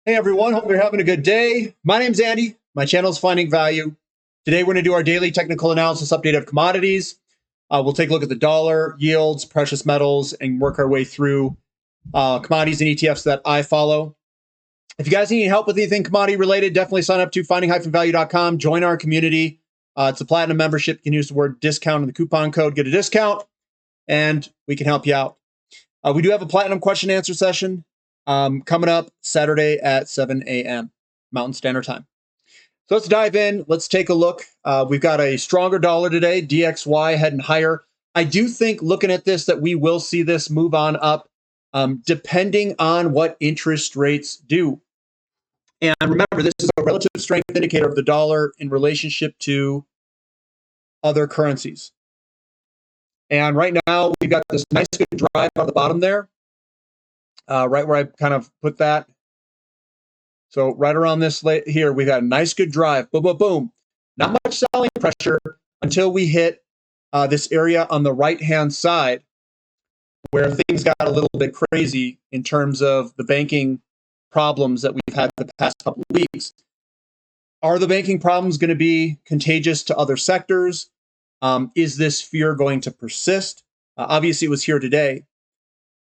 Hey everyone, hope you're having a good day. My name's Andy. My channel is Finding Value. Today we're going to do our daily technical analysis update of commodities. We'll take a look at the dollar, yields, precious metals, and work our way through commodities and ETFs that I follow. If you guys need any help with anything commodity related, definitely sign up to finding-value.com. Join our community. It's a platinum membership. You can use the word discount in the coupon code, get a discount, and we can help you out. We do have a platinum question and answer session coming up Saturday at 7 a.m. Mountain Standard Time. So let's dive in. Let's take a look. We've got a stronger dollar today, DXY heading higher. I do think looking at this that we will see this move on up depending on what interest rates do. And remember, this is a relative strength indicator of the dollar in relationship to other currencies. And right now, we've got this nice good drive on the bottom there, right where I kind of put that. So right around this here, we've got a nice good drive. Boom, boom, boom. Not much selling pressure until we hit this area on the right-hand side where things got a little bit crazy in terms of the banking problems that we've had the past couple of weeks. Are the banking problems going to be contagious to other sectors? Is this fear going to persist? Obviously, it was here today.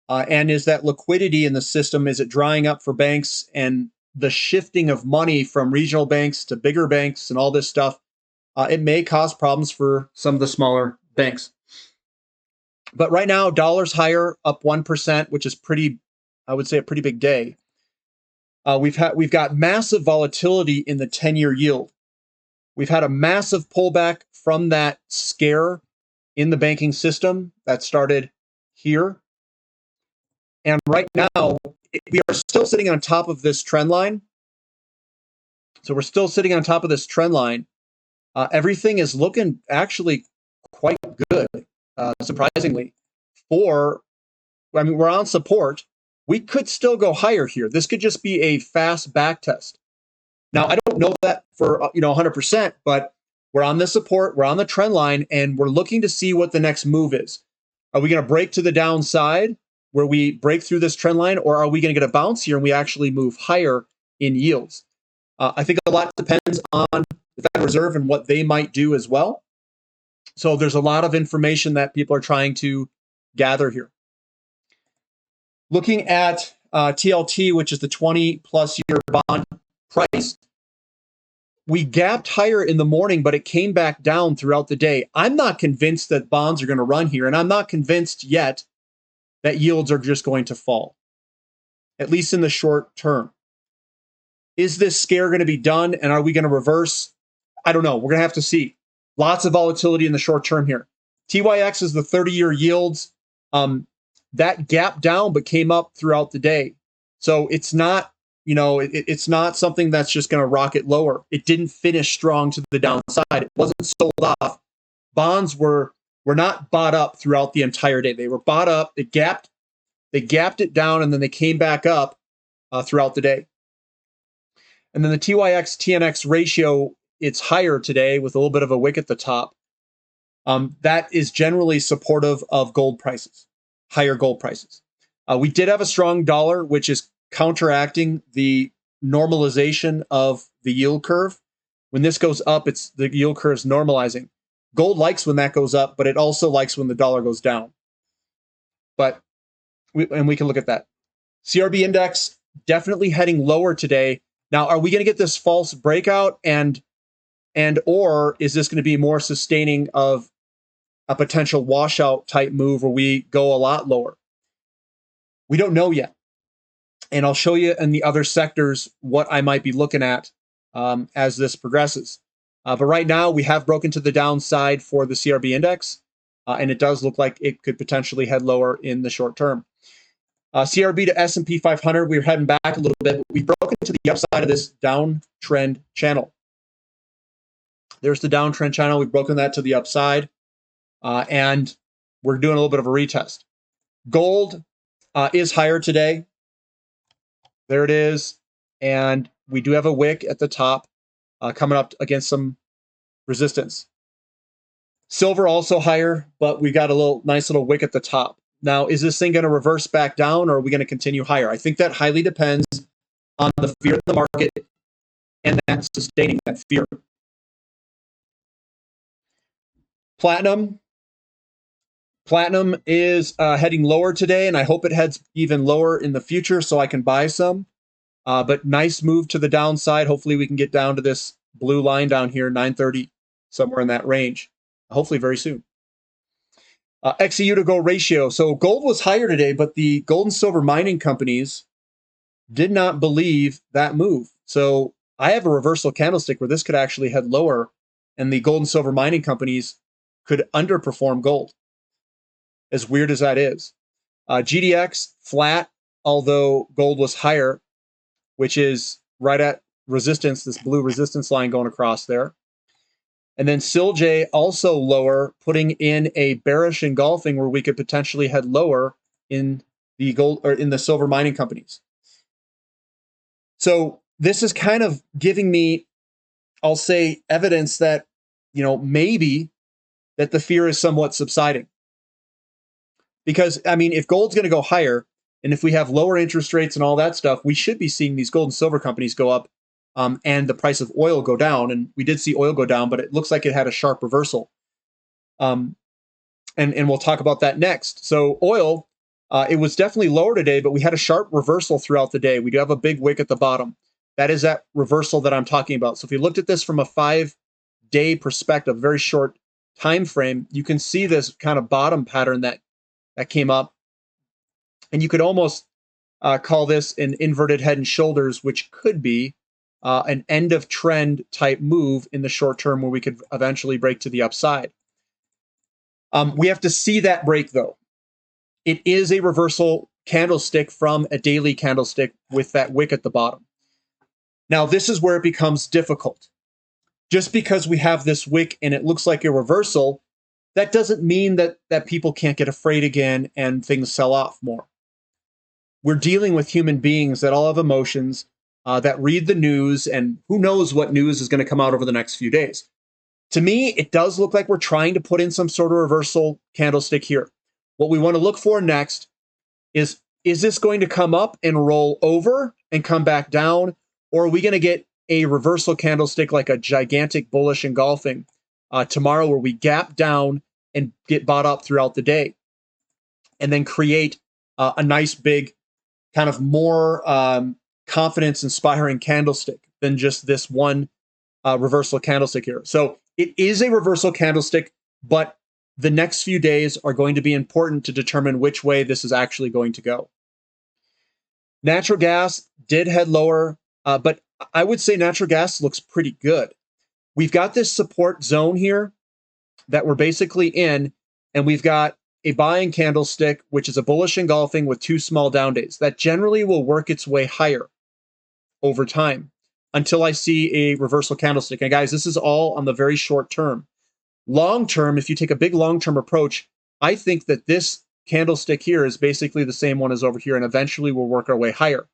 And is that liquidity in the system, is it drying up for banks, and the shifting of money from regional banks to bigger banks and all this stuff, it may cause problems for some of the smaller banks. But right now, dollar's higher, up 1%, which is pretty, I would say, a pretty big day. We've got massive volatility in the 10-year yield. We've had a massive pullback from that scare in the banking system that started here. And right now, we are still sitting on top of this trend line. So we're still sitting on top of this trend line. Everything is looking actually quite good, surprisingly. We're on support. We could still go higher here. This could just be a fast back test. Now, I don't know that for 100%, but we're on the support, we're on the trend line, and we're looking to see what the next move is. Are we going to break to the downside where we break through this trend line, or are we going to get a bounce here and we actually move higher in yields? I think a lot depends on the Federal Reserve and what they might do as well. So there's a lot of information that people are trying to gather here. Looking at TLT, which is the 20-plus year bond price, we gapped higher in the morning, but it came back down throughout the day. I'm not convinced that bonds are going to run here, and I'm not convinced yet that yields are just going to fall, at least in the short term. Is this scare going to be done, and are we going to reverse? I don't know. We're going to have to see. Lots of volatility in the short term here. TYX is the 30-year yields. That gapped down but came up throughout the day. So it's not, it's not something that's just going to rocket lower. It didn't finish strong to the downside. It wasn't sold off. Bonds were not bought up throughout the entire day. They were bought up. They gapped it down, and then they came back up throughout the day. And then the TYX TNX ratio, it's higher today with a little bit of a wick at the top. That is generally supportive of gold prices, higher gold prices. We did have a strong dollar, which is counteracting the normalization of the yield curve. When this goes up, the yield curve is normalizing. Gold likes when that goes up, but it also likes when the dollar goes down. But we can look at that. CRB index definitely heading lower today. Now, are we going to get this false breakout or is this going to be more sustaining of a potential washout type move where we go a lot lower? We don't know yet. And I'll show you in the other sectors what I might be looking at as this progresses. But right now, we have broken to the downside for the CRB index, and it does look like it could potentially head lower in the short term. CRB to S&P 500, we're heading back a little bit, but we've broken to the upside of this downtrend channel. There's the downtrend channel. We've broken that to the upside, and we're doing a little bit of a retest. Gold is higher today. There it is. And we do have a wick at the top coming up against some resistance. Silver also higher, but we got a nice little wick at the top. Now, is this thing going to reverse back down, or are we going to continue higher? I think that highly depends on the fear of the market and that sustaining that fear. Platinum is heading lower today, and I hope it heads even lower in the future so I can buy some. But nice move to the downside. Hopefully we can get down to this blue line down here, 930, somewhere in that range. Hopefully very soon. XEU to gold ratio. So gold was higher today, but the gold and silver mining companies did not believe that move. So I have a reversal candlestick where this could actually head lower, and the gold and silver mining companies could underperform gold. As weird as that is. GDX flat, although gold was higher, which is right at resistance, this blue resistance line going across there. And then SILJ also lower, putting in a bearish engulfing where we could potentially head lower in the gold or in the silver mining companies. So this is kind of giving me, I'll say, evidence that, maybe that the fear is somewhat subsiding. Because, I mean, if gold's going to go higher, and if we have lower interest rates and all that stuff, we should be seeing these gold and silver companies go up and the price of oil go down. And we did see oil go down, but it looks like it had a sharp reversal. And we'll talk about that next. So oil, it was definitely lower today, but we had a sharp reversal throughout the day. We do have a big wick at the bottom. That is that reversal that I'm talking about. So if you looked at this from a 5-day perspective, very short time frame, you can see this kind of bottom pattern that came up. And you could almost call this an inverted head and shoulders, which could be an end of trend type move in the short term where we could eventually break to the upside. We have to see that break though. It is a reversal candlestick from a daily candlestick with that wick at the bottom. Now, this is where it becomes difficult. Just because we have this wick and it looks like a reversal, that doesn't mean that people can't get afraid again and things sell off more. We're dealing with human beings that all have emotions, that read the news, and who knows what news is going to come out over the next few days. To me, it does look like we're trying to put in some sort of reversal candlestick here. What we want to look for next is this going to come up and roll over and come back down, or are we going to get a reversal candlestick like a gigantic bullish engulfing tomorrow where we gap down and get bought up throughout the day and then create a nice big kind of more confidence-inspiring candlestick than just this one reversal candlestick here. So it is a reversal candlestick, but the next few days are going to be important to determine which way this is actually going to go. Natural gas did head lower, but I would say natural gas looks pretty good. We've got this support zone here that we're basically in, and we've got a buying candlestick, which is a bullish engulfing with 2 small down days. That generally will work its way higher over time until I see a reversal candlestick. And guys, this is all on the very short term. Long term, if you take a big long-term approach, I think that this candlestick here is basically the same one as over here, and eventually we'll work our way higher.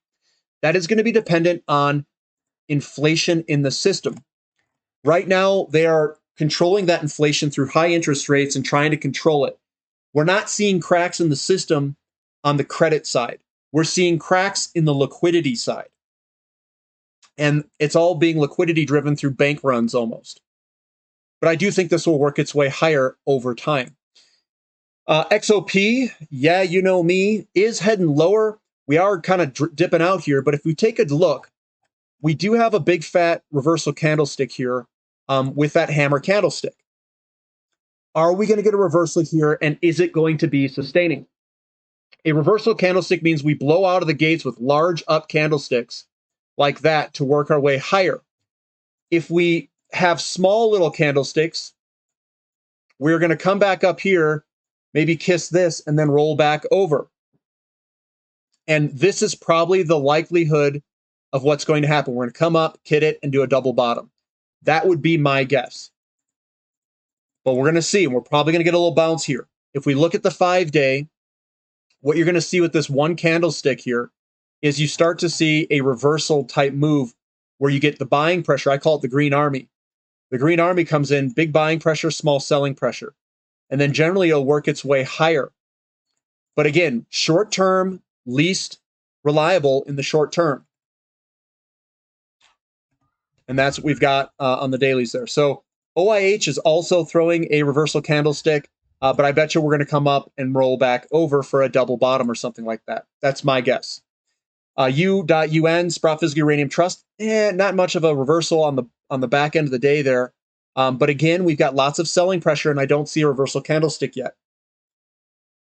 That is going to be dependent on inflation in the system. Right now, they are controlling that inflation through high interest rates and trying to control it. We're not seeing cracks in the system on the credit side. We're seeing cracks in the liquidity side. And it's all being liquidity driven through bank runs almost. But I do think this will work its way higher over time. XOP, yeah, you know me, is heading lower. We are kind of dipping out here, but if we take a look, we do have a big fat reversal candlestick here with that hammer candlestick. Are we going to get a reversal here, and is it going to be sustaining? A reversal candlestick means we blow out of the gates with large up candlesticks like that to work our way higher. If we have small little candlesticks, we're going to come back up here, maybe kiss this, and then roll back over. And this is probably the likelihood of what's going to happen. We're going to come up, kit it, and do a double bottom. That would be my guess. But we're going to see, and we're probably going to get a little bounce here. If we look at the 5-day, what you're going to see with this one candlestick here is you start to see a reversal type move where you get the buying pressure. I call it the green army. The green army comes in, big buying pressure, small selling pressure. And then generally it'll work its way higher. But again, short term, least reliable in the short term. And that's what we've got on the dailies there. So OIH is also throwing a reversal candlestick, but I bet you we're going to come up and roll back over for a double bottom or something like that. That's my guess. U.UN, Sprott Physical Uranium Trust, not much of a reversal on the back end of the day there. But again, we've got lots of selling pressure, and I don't see a reversal candlestick yet.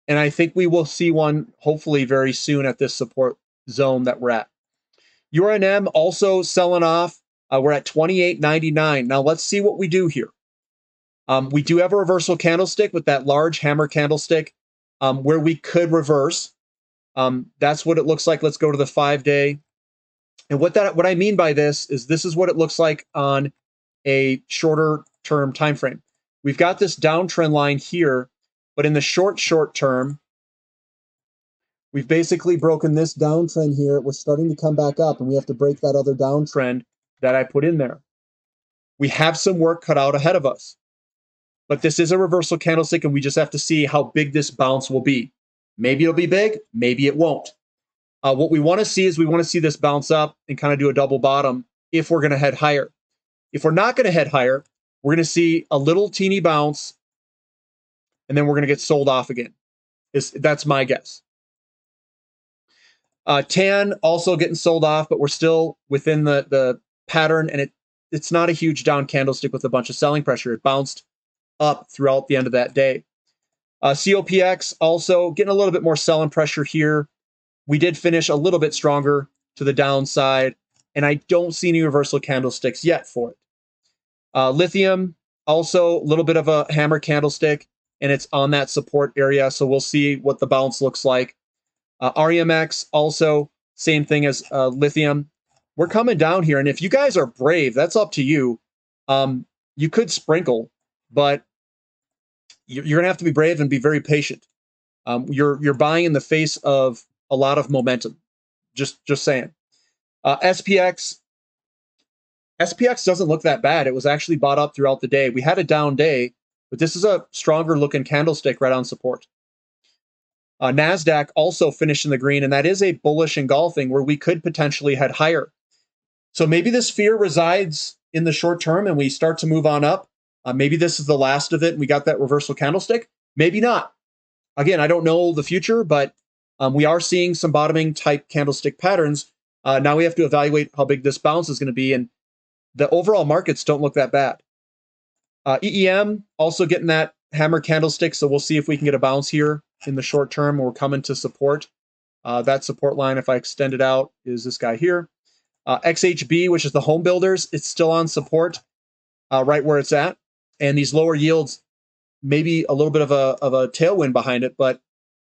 And I think we will see one hopefully very soon at this support zone that we're at. Uranium also selling off. We're at 28.99. Now let's see what we do here. We do have a reversal candlestick with that large hammer candlestick where we could reverse. That's what it looks like. Let's go to the 5-day. And what I mean by this is what it looks like on a shorter term time frame. We've got this downtrend line here, but in the short term, we've basically broken this downtrend here. We're starting to come back up, and we have to break that other downtrend that I put in there. We have some work cut out ahead of us. But this is a reversal candlestick, and we just have to see how big this bounce will be. Maybe it'll be big, maybe it won't. What we want to see is we want to see this bounce up and kind of do a double bottom if we're going to head higher. If we're not going to head higher, we're going to see a little teeny bounce, and then we're going to get sold off again. That's my guess. TAN also getting sold off, but we're still within the pattern, and it's not a huge down candlestick with a bunch of selling pressure. It bounced up throughout the end of that day. COPX also getting a little bit more selling pressure here. We did finish a little bit stronger to the downside, and I don't see any reversal candlesticks yet for it. Lithium, also a little bit of a hammer candlestick, and it's on that support area, so we'll see what the bounce looks like. REMX, also same thing as lithium. We're coming down here, and if you guys are brave, that's up to you. You could sprinkle, but you're going to have to be brave and be very patient. You're buying in the face of a lot of momentum. Just saying. SPX doesn't look that bad. It was actually bought up throughout the day. We had a down day, but this is a stronger looking candlestick right on support. NASDAQ also finished in the green, and that is a bullish engulfing where we could potentially head higher. So maybe this fear resides in the short term and we start to move on up. Maybe this is the last of it and we got that reversal candlestick. Maybe not. Again, I don't know the future, but we are seeing some bottoming type candlestick patterns. Now we have to evaluate how big this bounce is going to be, and the overall markets don't look that bad. EEM also getting that hammer candlestick, so we'll see if we can get a bounce here in the short term. We're coming to support. That support line, if I extend it out, is this guy here. XHB, which is the home builders, it's still on support right where it's at. And these lower yields, maybe a little bit of a tailwind behind it, but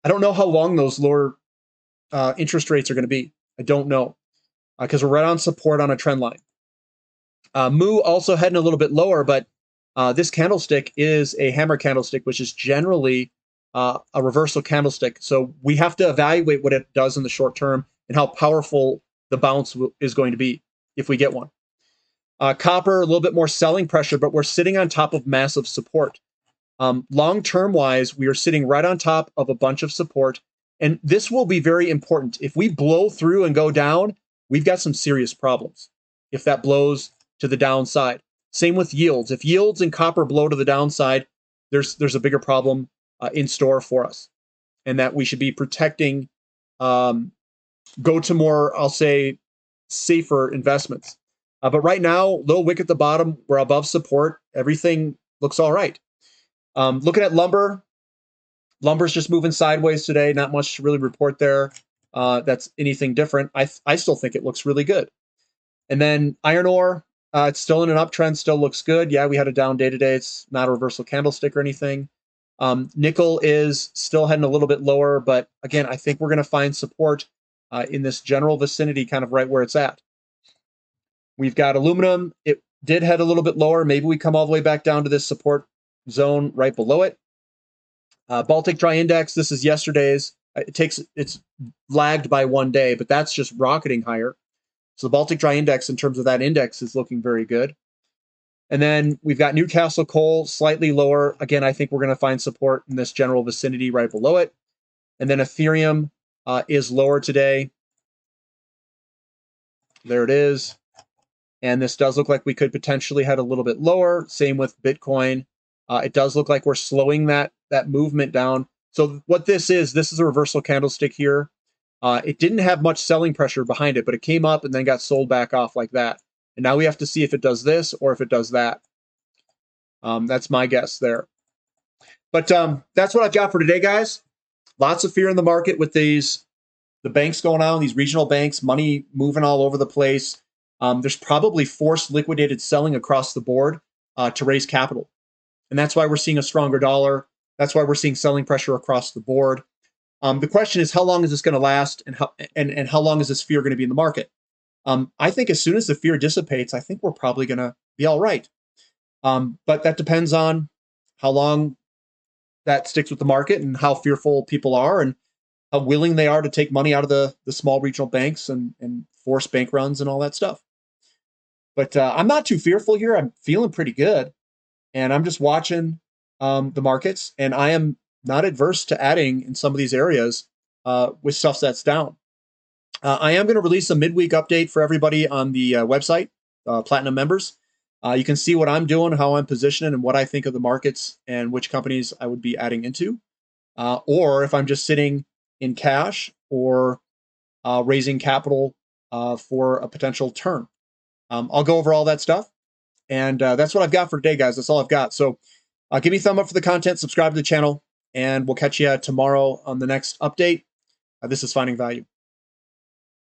I don't know how long those lower interest rates are going to be. I don't know because we're right on support on a trend line. MU also heading a little bit lower, but this candlestick is a hammer candlestick, which is generally a reversal candlestick. So we have to evaluate what it does in the short term and how powerful the bounce is going to be if we get one. Copper, a little bit more selling pressure, but we're sitting on top of massive support. Long-term wise, we are sitting right on top of a bunch of support, and this will be very important. If we blow through and go down, we've got some serious problems if that blows to the downside. Same with yields. If yields and copper blow to the downside, there's a bigger problem in store for us, and that we should be protecting, go to more, I'll say, safer investments. But right now, little wick at the bottom, we're above support. Everything looks all right. Looking at lumber, lumber's just moving sideways today. Not much to really report there. That's anything different. I still think it looks really good. And then iron ore, it's still in an uptrend, still looks good. Yeah, we had a down day today. It's not a reversal candlestick or anything. Nickel is still heading a little bit lower, but again, I think we're going to find support in this general vicinity, kind of right where it's at. We've got aluminum. It did head a little bit lower. Maybe we come all the way back down to this support zone right below it. Baltic Dry Index, this is yesterday's. It's lagged by 1 day, but that's just rocketing higher. So the Baltic Dry Index, in terms of that index, is looking very good. And then we've got Newcastle Coal slightly lower. Again, I think we're going to find support in this general vicinity right below it. And then Ethereum is lower today. There it is. And this does look like we could potentially head a little bit lower. Same with Bitcoin. It does look like we're slowing that movement down. So what this is a reversal candlestick here. It didn't have much selling pressure behind it, but it came up and then got sold back off like that. And now we have to see if it does this or if it does that. That's my guess there. But that's what I've got for today, guys. Lots of fear in the market with the banks going on, these regional banks, money moving all over the place. There's probably forced liquidated selling across the board to raise capital. And that's why we're seeing a stronger dollar. That's why we're seeing selling pressure across the board. The question is, how long is this going to last, and how long is this fear going to be in the market? I think as soon as the fear dissipates, I think we're probably going to be all right. But that depends on how long that sticks with the market and how fearful people are and how willing they are to take money out of the small regional banks and force bank runs and all that stuff. But I'm not too fearful here. I'm feeling pretty good. And I'm just watching the markets. And I am not adverse to adding in some of these areas with stuff that's down. I am going to release a midweek update for everybody on the website, Platinum members. You can see what I'm doing, how I'm positioning, and what I think of the markets and which companies I would be adding into. Or if I'm just sitting in cash or raising capital for a potential turn. I'll go over all that stuff. And that's what I've got for today, guys. That's all I've got. So give me a thumb up for the content, subscribe to the channel, and we'll catch you tomorrow on the next update. This is Finding Value.